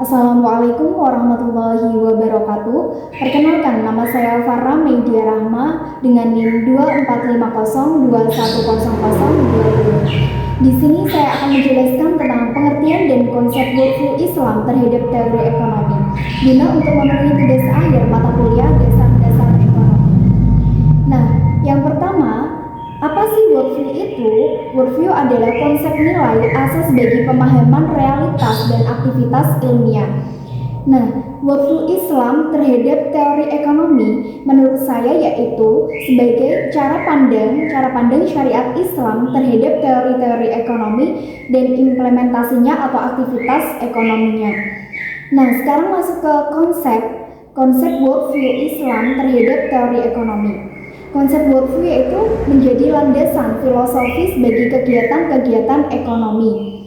Assalamualaikum warahmatullahi wabarakatuh. Perkenalkan, nama saya Farah Meidia Rahma dengan NIM 2450210020. Di sini saya akan menjelaskan tentang pengertian dan konsep worldview Islam terhadap teori ekonomi, guna untuk memenuhi tugas akhir mata kuliah dasar-dasar ekonomi. Nah, yang pertama, apa sih worldview itu? Worldview adalah konsep nilai asas bagi pemahaman realitas dan aktivitas ilmiah. Nah, worldview Islam terhadap teori ekonomi menurut saya yaitu sebagai cara pandang syariat Islam terhadap teori-teori ekonomi dan implementasinya atau aktivitas ekonominya. Nah, sekarang masuk ke konsep worldview Islam terhadap teori ekonomi. Konsep worldview yaitu menjadi landasan filosofis bagi kegiatan-kegiatan ekonomi.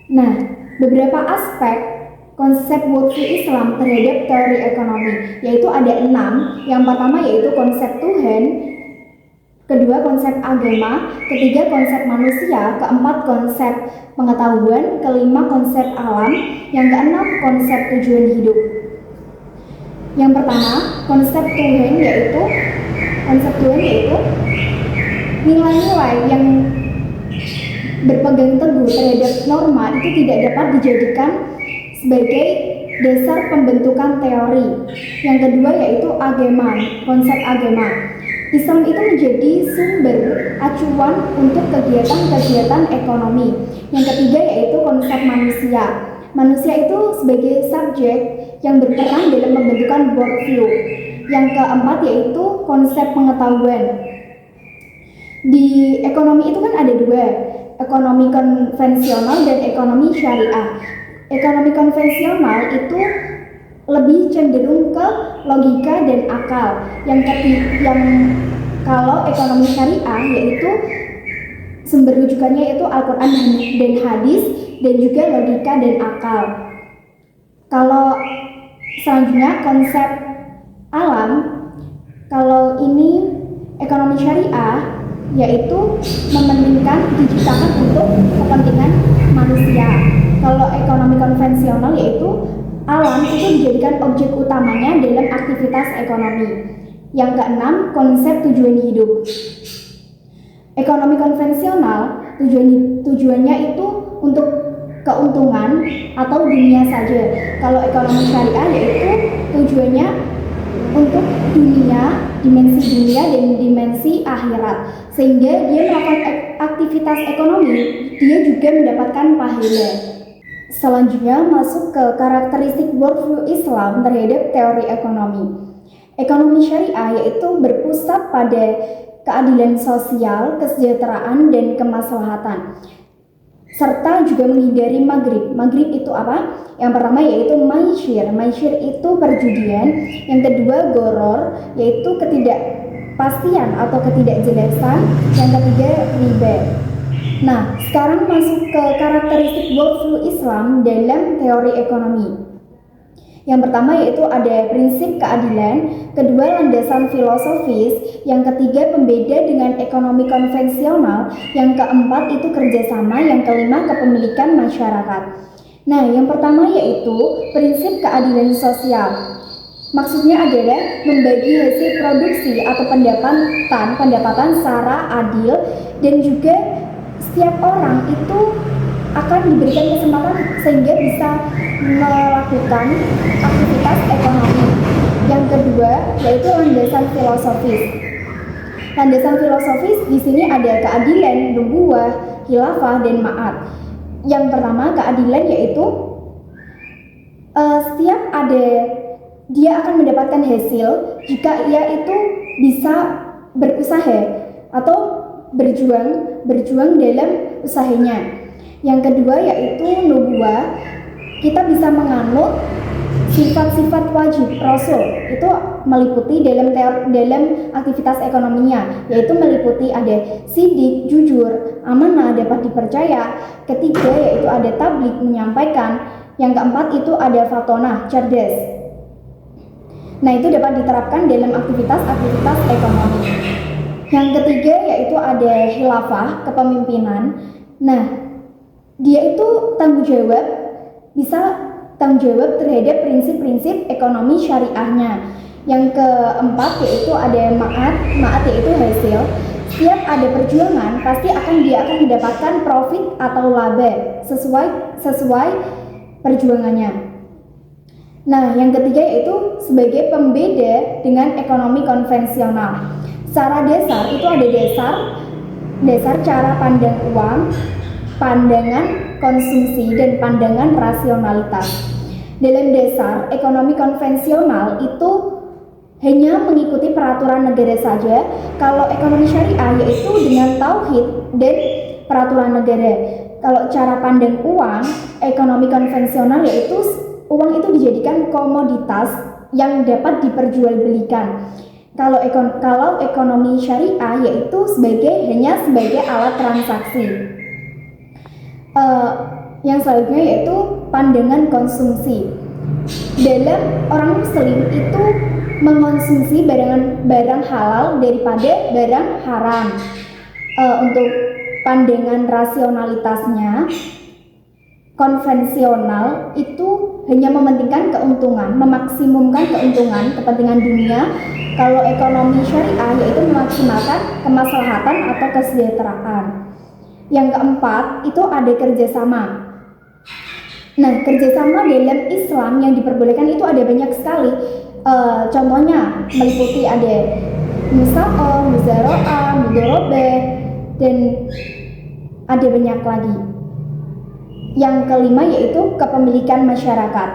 Nah, beberapa aspek konsep worldview Islam terhadap teori ekonomi yaitu ada 6. Yang pertama yaitu konsep Tuhan, kedua konsep agama, ketiga konsep manusia, keempat konsep pengetahuan, kelima konsep alam, yang keenam konsep tujuan hidup. Yang pertama, konsep Tuhan yaitu nilai-nilai yang berpegang teguh terhadap norma itu tidak dapat dijadikan sebagai dasar pembentukan teori. Yang kedua yaitu agama, konsep agama. Islam itu menjadi sumber acuan untuk kegiatan-kegiatan ekonomi. Yang ketiga yaitu konsep manusia. Manusia itu sebagai subjek yang berperan dalam pembentukan worldview. Yang keempat yaitu konsep pengetahuan. Di ekonomi itu kan ada dua, ekonomi konvensional dan ekonomi syariah. Ekonomi konvensional itu lebih cenderung ke logika dan akal. Kalau ekonomi syariah yaitu sumber rujukannya yaitu Al-Quran dan hadis dan juga logika dan akal. Kalau selanjutnya konsep alam, kalau ini ekonomi syariah yaitu mementingkan diciptakan untuk kepentingan manusia. Kalau ekonomi konvensional yaitu alam itu dijadikan objek utamanya dalam aktivitas ekonomi. Yang keenam, konsep tujuan hidup. Ekonomi konvensional tujuannya itu untuk keuntungan atau dunia saja. Kalau ekonomi syariah yaitu tujuannya untuk dimensi dunia dan dimensi akhirat, sehingga dia melakukan aktivitas ekonomi, dia juga mendapatkan pahala. Selanjutnya masuk ke karakteristik worldview Islam terhadap teori ekonomi. Ekonomi syariah yaitu berpusat pada keadilan sosial, kesejahteraan, dan kemaslahatan, serta juga menghindari maghrib. Maghrib itu apa? Yang pertama yaitu maisyir. Maisyir itu perjudian. Yang kedua goror, yaitu ketidakpastian atau ketidakjelasan. Yang ketiga riba. Nah, sekarang masuk ke karakteristik worldview Islam dalam teori ekonomi. Yang pertama yaitu ada prinsip keadilan, kedua landasan filosofis, yang ketiga pembeda dengan ekonomi konvensional, yang keempat itu kerjasama, yang kelima kepemilikan masyarakat. Nah, yang pertama yaitu prinsip keadilan sosial. Maksudnya adalah membagi hasil produksi atau pendapatan secara adil, dan juga setiap orang itu akan diberikan kesempatan sehingga bisa melakukan aktivitas ekonomi. Yang kedua yaitu landasan filosofis. Landasan filosofis di sini ada keadilan, nubuwah, khilafah, dan ma'ad. Yang pertama keadilan yaitu dia akan mendapatkan hasil jika ia itu bisa berusaha atau berjuang dalam usahanya. Yang kedua yaitu nubuwah, kita bisa menganut sifat-sifat wajib Rasul, itu meliputi dalam aktivitas ekonominya, yaitu meliputi ada sidik, jujur, amanah, dapat dipercaya. Ketiga yaitu ada tabligh, menyampaikan. Yang keempat itu ada fatonah, cerdas. Nah, itu dapat diterapkan dalam aktivitas ekonomi. Yang ketiga yaitu ada khilafah, kepemimpinan. Nah, dia itu tanggung jawab tanggung jawab terhadap prinsip-prinsip ekonomi syariahnya. Yang keempat yaitu ada ma'at yaitu hasil. Setiap ada perjuangan pasti dia akan mendapatkan profit atau laba sesuai perjuangannya. Nah, yang ketiga yaitu sebagai pembeda dengan ekonomi konvensional. Secara dasar itu ada dasar cara pandang uang, pandangan konsumsi, dan pandangan rasionalitas. Dalam dasar ekonomi konvensional itu hanya mengikuti peraturan negara saja. Kalau ekonomi syariah yaitu dengan tauhid dan peraturan negara. Kalau cara pandang uang, ekonomi konvensional yaitu uang itu dijadikan komoditas yang dapat diperjualbelikan. Kalau ekonomi syariah yaitu hanya sebagai alat transaksi. Yang selanjutnya yaitu pandangan konsumsi. Dalam orang Muslim itu mengonsumsi barang halal daripada barang haram. Untuk pandangan rasionalitasnya, konvensional itu hanya mementingkan keuntungan, memaksimumkan kepentingan dunia. Kalau ekonomi syariah yaitu memaksimalkan kemaslahatan atau kesejahteraan. Yang keempat itu ada kerjasama. Nah, kerjasama dalam Islam yang diperbolehkan itu ada banyak sekali. Contohnya meliputi ada musaqah, muzara'ah, mudharabah, dan ada banyak lagi. Yang kelima yaitu kepemilikan masyarakat.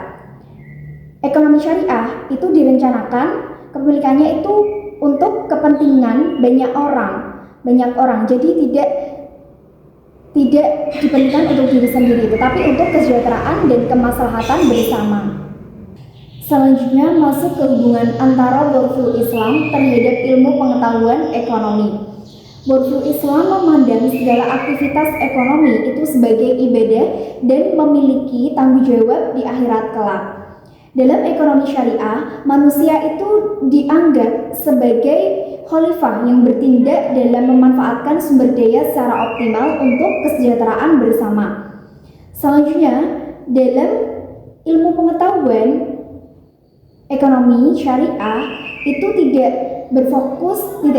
Ekonomi syariah itu direncanakan kepemilikannya itu untuk kepentingan banyak orang. Jadi tidak dipentingkan untuk diri sendiri, tetapi untuk kesejahteraan dan kemaslahatan bersama. Selanjutnya masuk ke hubungan antara Worldview Islam terhadap ilmu pengetahuan ekonomi. Worldview Islam memandang segala aktivitas ekonomi itu sebagai ibadah dan memiliki tanggung jawab di akhirat kelak. Dalam ekonomi syariah, manusia itu dianggap sebagai khalifah yang bertindak dalam memanfaatkan sumber daya secara optimal untuk kesejahteraan bersama. Selanjutnya, dalam ilmu pengetahuan ekonomi syariah itu tidak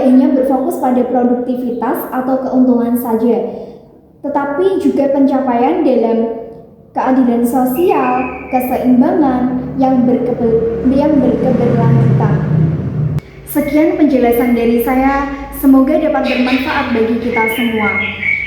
hanya berfokus pada produktivitas atau keuntungan saja, tetapi juga pencapaian dalam keadilan sosial, keseimbangan yang berkeberlanjutan. Sekian penjelasan dari saya, semoga dapat bermanfaat bagi kita semua.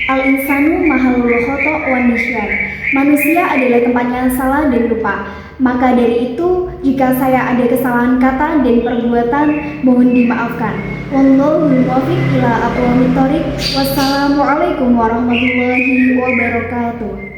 Al-insanu mahalul khata' wan nisyan. Manusia adalah tempatnya salah dan lupa. Maka dari itu, jika saya ada kesalahan kata dan perbuatan, mohon dimaafkan. Wallahul muwaffiq ila aqwamit thoriq. Wassalamualaikum warahmatullahi wabarakatuh.